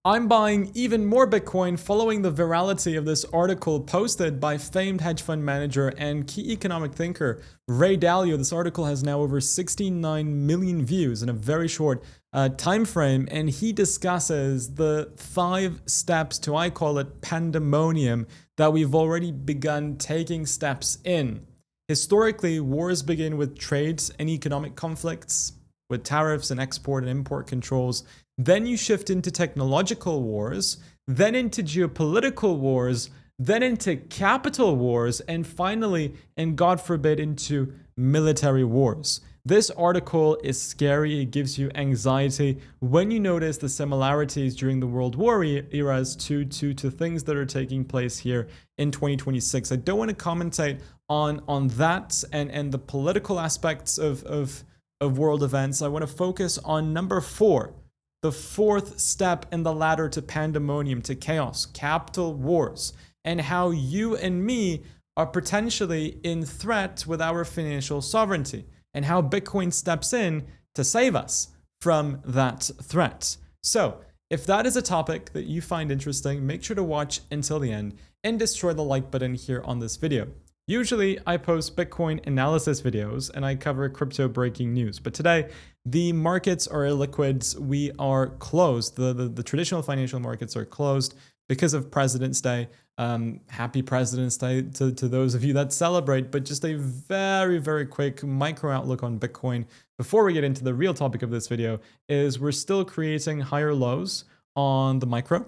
I'm buying even more Bitcoin following the virality of this article posted by famed hedge fund manager and key economic thinker Ray Dalio. This article has now over 69 million views in a very short time frame, and he discusses the 5 steps to, I call it, pandemonium that we've already begun taking steps in. Historically, wars begin with trades and economic conflicts, with tariffs and export and import controls. Then you shift into technological wars, then into geopolitical wars, then into capital wars, and finally, and God forbid, into military wars. This article is scary. It gives you anxiety when you notice the similarities during the World War eras to things that are taking place here in 2026. I don't want to commentate on that and the political aspects of world events. I want to focus on number 4. The 4th step in the ladder to pandemonium, to chaos, capital wars, and how you and me are potentially in threat with our financial sovereignty, and how Bitcoin steps in to save us from that threat. So, if that is a topic that you find interesting, make sure to watch until the end and destroy the like button here on this video. Usually I post Bitcoin analysis videos and I cover crypto breaking news, but today the markets are illiquid. We are closed. The traditional financial markets are closed because of President's Day. Happy President's Day to those of you that celebrate, but just a very, very quick micro outlook on Bitcoin before we get into the real topic of this video is we're still creating higher lows on the micro.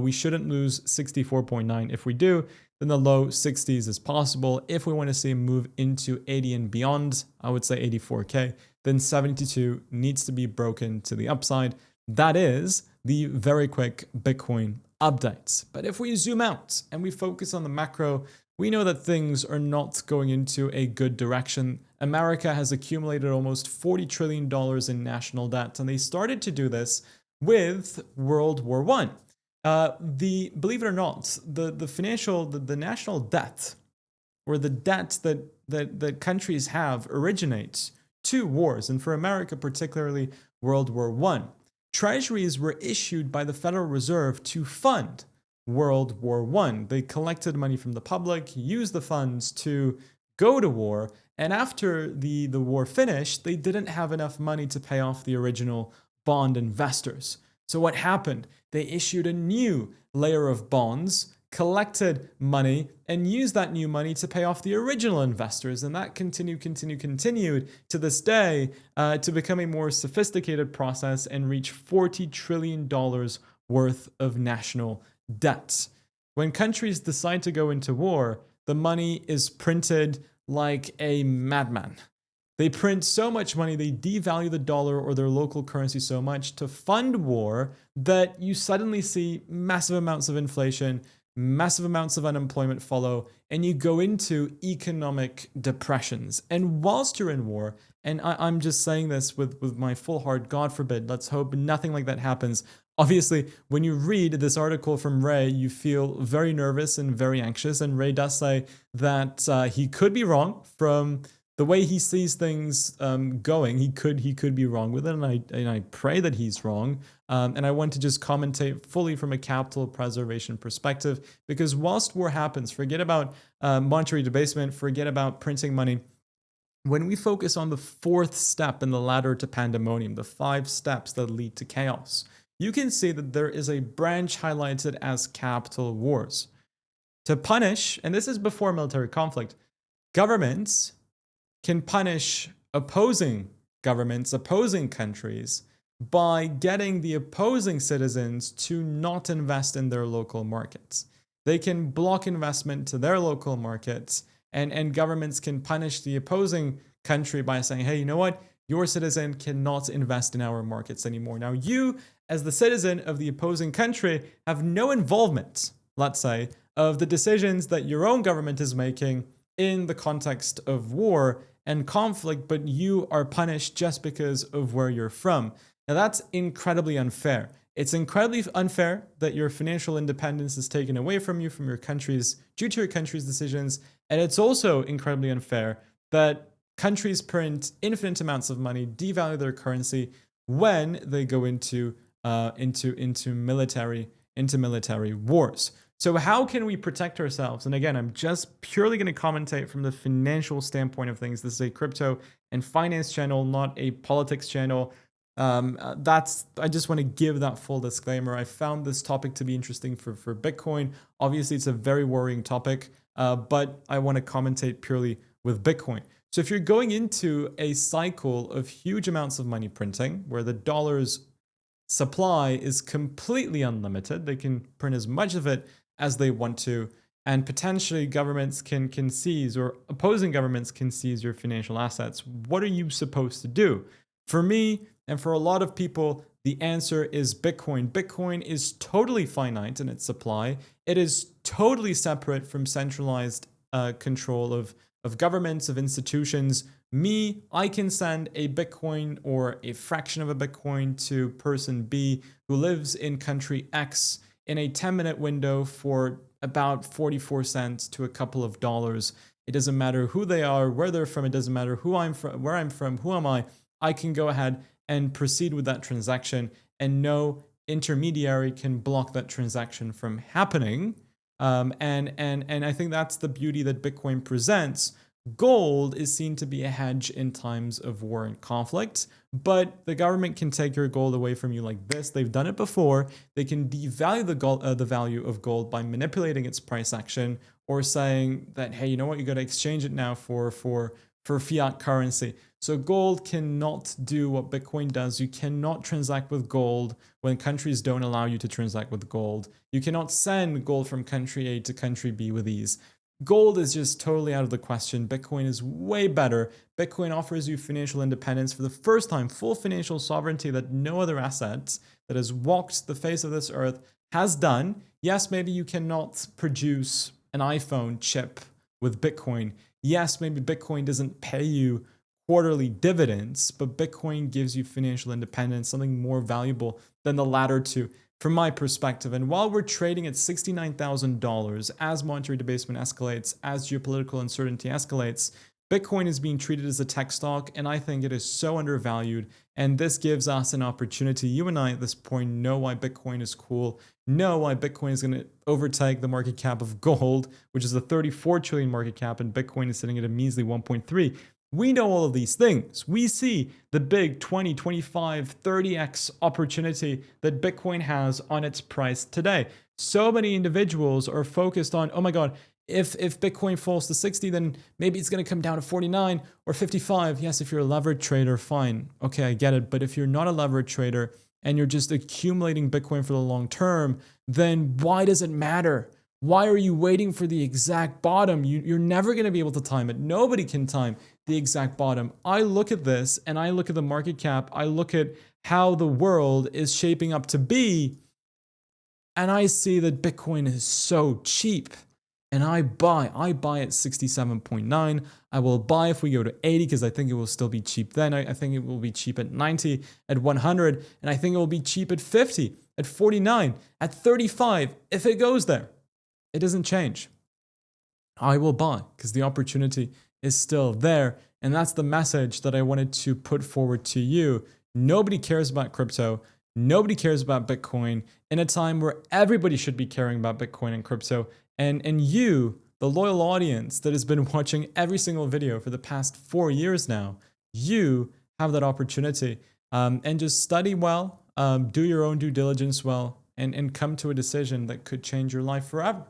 We shouldn't lose 64.9. If we do, then the low 60s is possible. If we want to see a move into 80 and beyond, I would say 84K, then 72 needs to be broken to the upside. That is the very quick Bitcoin updates. But if we zoom out and we focus on the macro, we know that things are not going into a good direction. America has accumulated almost $40 trillion in national debt, and they started to do this with World War I. Believe it or not, the national debt, or the debt that countries have, originates to wars, and for America particularly World War I. Treasuries were issued by the Federal Reserve to fund World War I. They collected money from the public, used the funds to go to war, and after the war finished, they didn't have enough money to pay off the original bond investors. So what happened? They issued a new layer of bonds, collected money, and used that new money to pay off the original investors. And that continued to this day to become a more sophisticated process and reach $40 trillion worth of national debt. When countries decide to go into war, the money is printed like a madman. They print so much money, they devalue the dollar or their local currency so much to fund war that you suddenly see massive amounts of inflation, massive amounts of unemployment follow, and you go into economic depressions. And whilst you're in war, and I'm just saying this with my full heart, God forbid, let's hope nothing like that happens. Obviously, when you read this article from Ray, you feel very nervous and very anxious, and Ray does say that he could be wrong from the way he sees things going. He could be wrong with it, and I pray that he's wrong. And I want to just commentate fully from a capital preservation perspective, because whilst war happens, forget about monetary debasement, forget about printing money. When we focus on the 4th step in the ladder to pandemonium, the 5 steps that lead to chaos, you can see that there is a branch highlighted as capital wars. To punish, and this is before military conflict, governments can punish opposing governments, opposing countries, by getting the opposing citizens to not invest in their local markets. They can block investment to their local markets, and governments can punish the opposing country by saying, hey, you know what? Your citizen cannot invest in our markets anymore. Now, you, as the citizen of the opposing country, have no involvement, let's say, of the decisions that your own government is making in the context of war and conflict, but you are punished just because of where you're from. Now, that's incredibly unfair. It's incredibly unfair that your financial independence is taken away from you from your countries due to your country's decisions. And it's also incredibly unfair that countries print infinite amounts of money, devalue their currency when they go into into military wars. So how can we protect ourselves? And again, I'm just purely going to commentate from the financial standpoint of things. This is a crypto and finance channel, not a politics channel. I just want to give that full disclaimer. I found this topic to be interesting for Bitcoin. Obviously, it's a very worrying topic, but I want to commentate purely with Bitcoin. So if you're going into a cycle of huge amounts of money printing, where the dollar's supply is completely unlimited, they can print as much of it as they want to, and potentially governments can seize, or opposing governments can seize your financial assets. What are you supposed to do? For me, and for a lot of people, the answer is Bitcoin. Bitcoin is totally finite in its supply. It is totally separate from centralized control of governments, of institutions. I can send a Bitcoin or a fraction of a Bitcoin to person B who lives in country X in a 10-minute window for about 44 cents to a couple of dollars. It doesn't matter who they are, where they're from. It doesn't matter who I'm from, where I'm from, who am I. I can go ahead and proceed with that transaction, and no intermediary can block that transaction from happening. And I think that's the beauty that Bitcoin presents. Gold is seen to be a hedge in times of war and conflict, but the government can take your gold away from you like this. They've done it before. They can devalue the value of gold by manipulating its price action, or saying that, hey, you know what, you got to exchange it now for fiat currency. So gold cannot do what Bitcoin does. You cannot transact with gold when countries don't allow you to transact with gold. You cannot send gold from country A to country B with ease. Gold is just totally out of the question. Bitcoin is way better. Bitcoin offers you financial independence for the first time, full financial sovereignty that no other asset that has walked the face of this earth has done. Yes, maybe you cannot produce an iPhone chip with Bitcoin. Yes, maybe Bitcoin doesn't pay you quarterly dividends, but Bitcoin gives you financial independence, something more valuable than the latter two, from my perspective. And while we're trading at $69,000, as monetary debasement escalates, as geopolitical uncertainty escalates, Bitcoin is being treated as a tech stock, and I think it is so undervalued. And this gives us an opportunity. You and I at this point know why Bitcoin is cool, know why Bitcoin is going to overtake the market cap of gold, which is a 34 trillion market cap, and Bitcoin is sitting at a measly 1.3. We know all of these things. We see the big 20, 25, 30x opportunity that Bitcoin has on its price today. So many individuals are focused on, oh my God, if Bitcoin falls to 60, then maybe it's going to come down to 49 or 55. Yes, if you're a levered trader, fine. Okay, I get it. But if you're not a levered trader and you're just accumulating Bitcoin for the long term, then why does it matter? Why are you waiting for the exact bottom? You're never going to be able to time it. Nobody can time the exact bottom. I look at this and I look at the market cap. I look at how the world is shaping up to be, and I see that Bitcoin is so cheap. And I buy at 67.9. I will buy if we go to 80, because I think it will still be cheap then. I think it will be cheap at 90, at 100, and I think it will be cheap at 50, at 49, at 35, if it goes there. It doesn't change. I will buy because the opportunity is still there. And that's the message that I wanted to put forward to you. Nobody cares about crypto. Nobody cares about Bitcoin in a time where everybody should be caring about Bitcoin and crypto. And you, the loyal audience that has been watching every single video for the past 4 years now, you have that opportunity. And just study well, do your own due diligence well, and come to a decision that could change your life forever.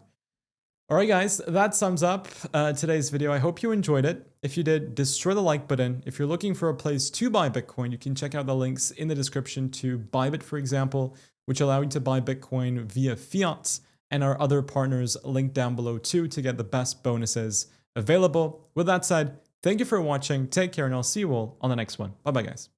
All right, guys, that sums up today's video. I hope you enjoyed it. If you did, destroy the like button. If you're looking for a place to buy Bitcoin, you can check out the links in the description to Bybit, for example, which allow you to buy Bitcoin via fiat, and our other partners linked down below too to get the best bonuses available. With that said, thank you for watching. Take care, and I'll see you all on the next one. Bye-bye, guys.